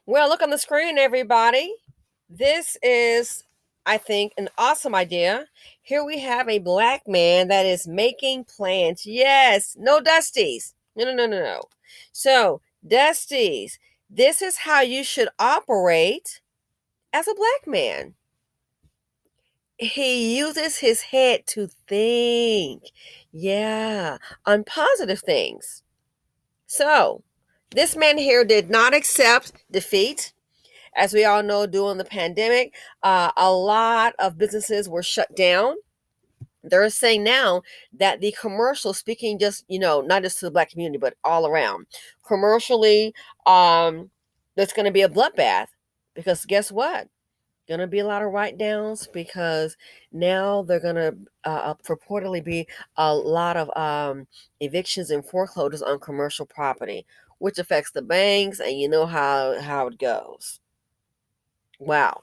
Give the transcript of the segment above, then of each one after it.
Well, look on the screen, everybody. This is, I think, an awesome idea. Here we have a black man that is making plans. Yes, no Dusties. No, no, no, no, no. So, Dusties, this is how you should operate as a black man. He uses his head to think. Yeah, on positive things. So, this man here did not accept defeat. As we all know, during the pandemic, a lot of businesses were shut down. They're saying now that the commercial, speaking just, not just to the black community, but all around, commercially, there's going to be a bloodbath because guess what? Going to be a lot of write downs because now they're going to purportedly be a lot of evictions and foreclosures on commercial property, which affects the banks, and you know how it goes. Wow.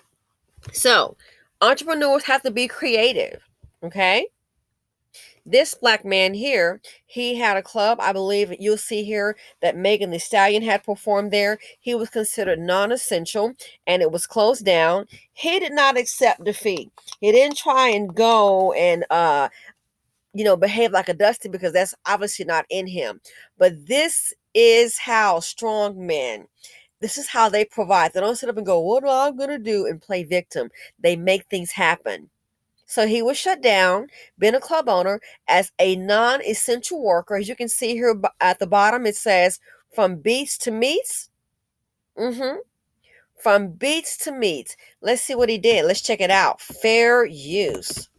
So, entrepreneurs have to be creative. Okay. This black man here, he had a club. I believe you'll see here that Megan the Stallion had performed there. He was considered non essential and it was closed down. He did not accept defeat. He didn't try and go and, behave like a Dusty because that's obviously not in him. But this is how strong men, this is how they provide. They don't sit up and go, what am I going to do and play victim? They make things happen. So he was shut down, been a club owner as a non-essential worker. As you can see here at the bottom, it says from beats to meats. From beats to meats. Let's see what he did. Let's check it out. Fair use.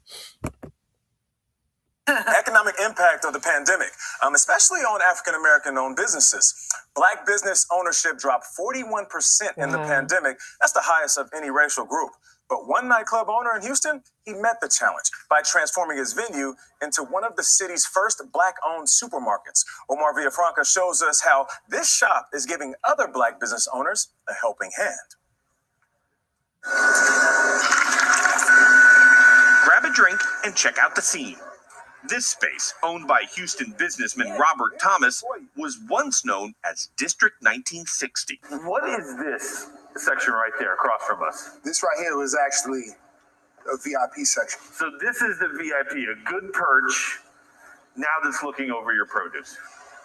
Economic impact of the pandemic, especially on African-American owned businesses. Black business ownership dropped 41% in the pandemic. That's the highest of any racial group. But one nightclub owner in Houston, he met the challenge by transforming his venue into one of the city's first black-owned supermarkets. Omar Villafranca shows us how this shop is giving other black business owners a helping hand. Grab a drink and check out the scene. This space, owned by Houston businessman Robert Thomas, was once known as District 1960. What is this section right there across from us? This right here was actually a VIP section. So this is the VIP, a good perch, now that's looking over your produce.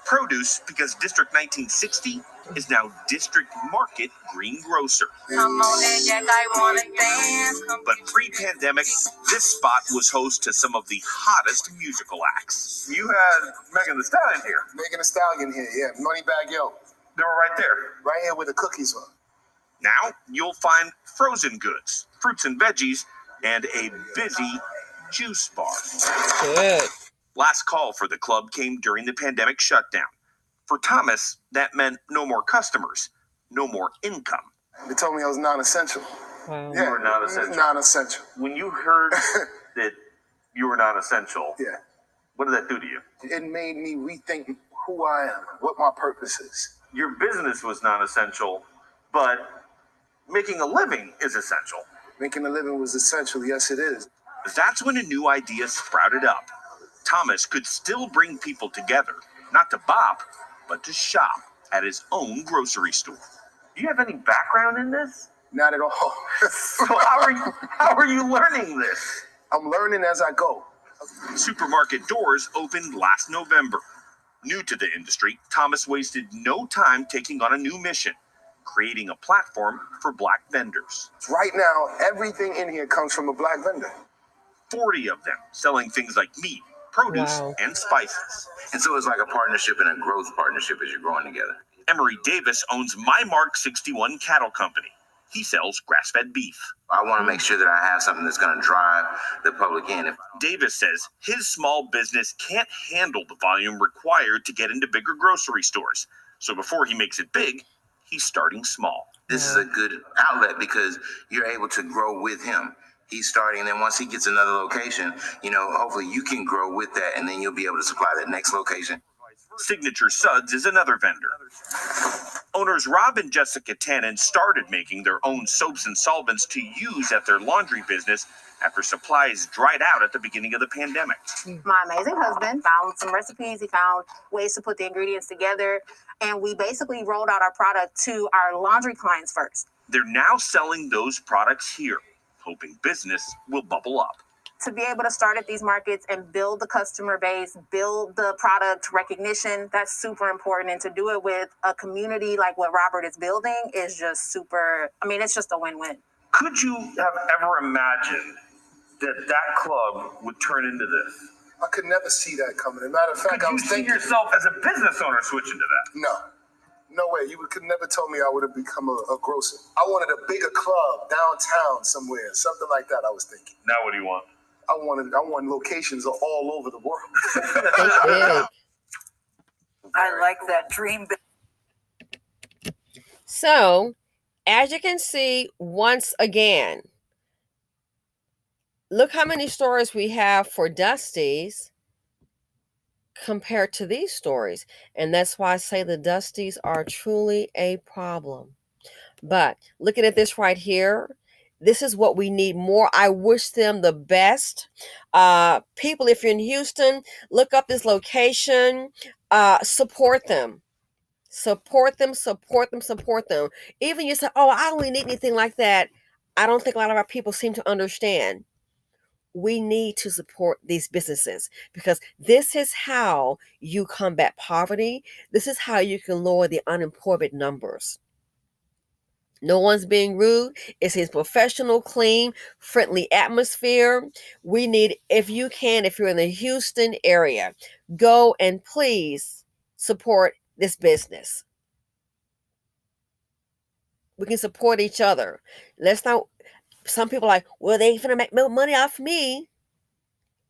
Produce because District 1960 is now District Market Greengrocer. But pre-pandemic, this spot was host to some of the hottest musical acts. You had Megan the Stallion here. Megan the Stallion here, yeah. Moneybag Yo. They were right there. Right here where the cookies were. Now you'll find frozen goods, fruits and veggies, and a busy juice bar. Good. Last call for the club came during the pandemic shutdown. For Thomas, that meant no more customers, no more income. They told me I was non-essential. Wow. You were non-essential. Non-essential. When you heard that you were non-essential, yeah, what did that do to you? It made me rethink who I am, what my purpose is. Your business was non-essential, but making a living is essential. Making a living was essential, yes it is. That's when a new idea sprouted up. Thomas could still bring people together, not to bop, but to shop at his own grocery store. Do you have any background in this? Not at all. So how are you learning this? I'm learning as I go. Supermarket doors opened last November. New to the industry, Thomas wasted no time taking on a new mission, creating a platform for black vendors. Right now, everything in here comes from a black vendor. 40 of them selling things like meat, produce, and spices. And so it's like a partnership and a growth partnership as you're growing together. Emery Davis owns My Mark 61 Cattle Company. He sells grass-fed beef. I want to make sure that I have something that's going to drive the public in. Davis says his small business can't handle the volume required to get into bigger grocery stores. So before he makes it big, he's starting small. This is a good outlet because you're able to grow with him. He's starting, and then once he gets another location, hopefully you can grow with that, and then you'll be able to supply that next location. Signature Suds is another vendor. Owners Rob and Jessica Tannen started making their own soaps and solvents to use at their laundry business after supplies dried out at the beginning of the pandemic. My amazing husband found some recipes. He found ways to put the ingredients together. And we basically rolled out our product to our laundry clients first. They're now selling those products here, hoping business will bubble up. To be able to start at these markets and build the customer base, build the product recognition, that's super important. And to do it with a community like what Robert is building is just super, it's just a win-win. Could you have ever imagined that club would turn into this? I could never see that coming. As a matter of fact, I was thinking yourself as a business owner switching to that? No way. You could never tell me I would have become a grocer. I wanted a bigger club downtown somewhere, something like that. I was thinking. Now what do you want? I want locations all over the world. I like that dream. So, as you can see, once again, look how many stories we have for Dusties compared to these stories. And that's why I say the Dusties are truly a problem. But looking at this right here, this is what we need more. I wish them the best. People, if you're in Houston, look up this location. Support them. Support them. Even you say, oh, I don't really need anything like that. I don't think a lot of our people seem to understand. We need to support these businesses because this is how you combat poverty. This is how you can lower the unemployment numbers. No one's being rude. It's his professional, clean, friendly atmosphere. We need, if you're in the Houston area, go and please support this business. We can support each other. Let's not, some people are like, well, they ain't finna make no money off me.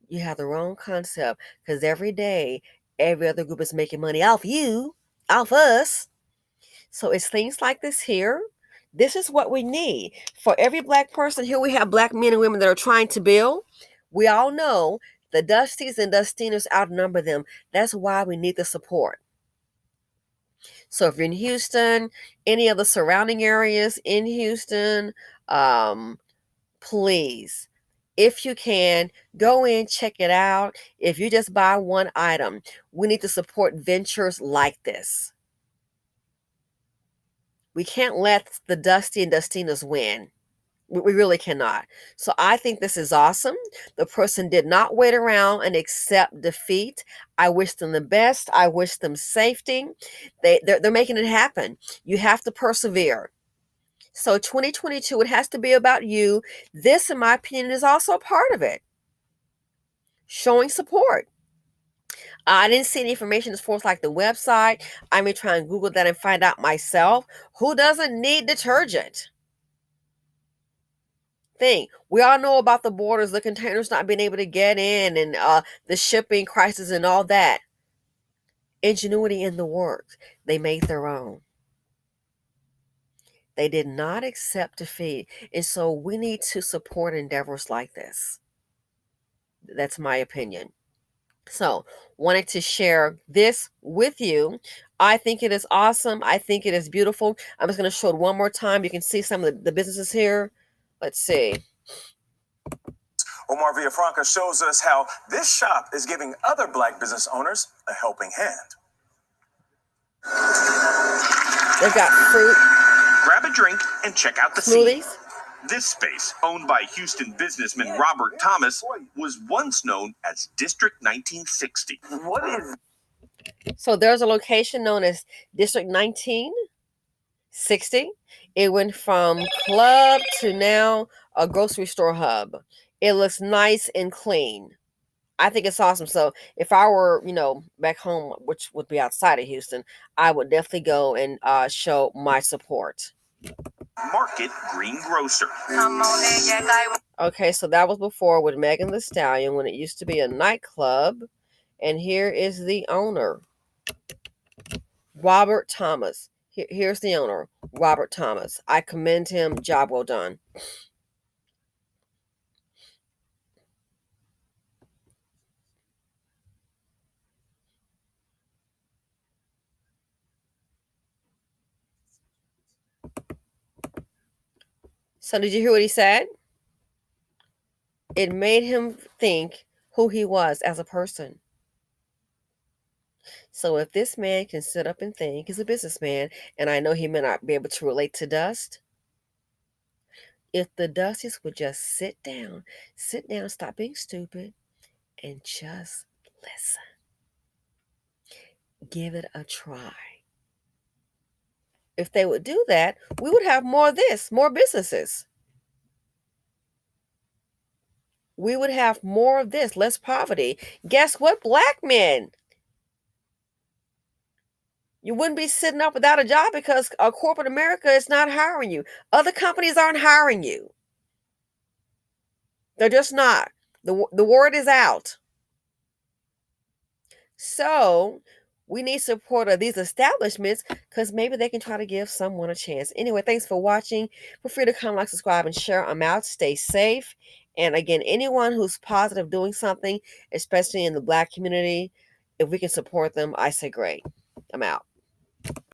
You have the wrong concept because every day, every other group is making money off you, off us. So it's things like this here. This is what we need. For every Black person here, we have Black men and women that are trying to build. We all know the Dusties and Dustinas outnumber them. That's why we need the support. So if you're in Houston, any of the surrounding areas in Houston, please, if you can, go in, check it out. If you just buy one item, we need to support ventures like this. We can't let the Dusty and Dustinas win. We really cannot. So I think this is awesome. The person did not wait around and accept defeat. I wish them the best. I wish them safety. They're making it happen. You have to persevere. So 2022, it has to be about you. This, in my opinion, is also a part of it. Showing support. I didn't see any information as far as like the website. I may try and Google that and find out myself. Who doesn't need detergent? We all know about the borders, the containers not being able to get in, and the shipping crisis and all that. Ingenuity in the works. They made their own. They did not accept defeat. And so we need to support endeavors like this. That's my opinion. So, wanted to share this with you. I think it is awesome. I think it is beautiful. I'm just going to show it one more time. You can see some of the businesses here. Let's see. Omar Villafranca shows us how this shop is giving other Black business owners a helping hand. They've got fruit. Grab a drink and check out the smoothies. scene. This space, owned by Houston businessman Robert Thomas, was once known as District 1960. What is? So there's a location known as District 1960. It went from club to now a grocery store hub. It looks nice and clean. I think it's awesome. So if I were, back home, which would be outside of Houston, I would definitely go and show my support. Market Greengrocer. Okay, so that was before with Megan Thee Stallion when it used to be a nightclub. And here is the owner, Robert Thomas. Here's the owner, Robert Thomas. I commend him. Job well done. So did you hear what he said? It made him think who he was as a person. So if this man can sit up and think, he's a businessman, and I know he may not be able to relate to Dust. If the Dusties would just sit down, stop being stupid, and just listen. Give it a try. If they would do that, we would have more of this, more businesses. We would have more of this, less poverty. Guess what, Black men? You wouldn't be sitting up without a job because corporate America is not hiring you. Other companies aren't hiring you. They're just not. The word is out. So we need support of these establishments because maybe they can try to give someone a chance. Anyway, thanks for watching. Feel free to comment, like, subscribe, and share. I'm out. Stay safe. And again, anyone who's positive doing something, especially in the Black community, if we can support them, I say great. I'm out.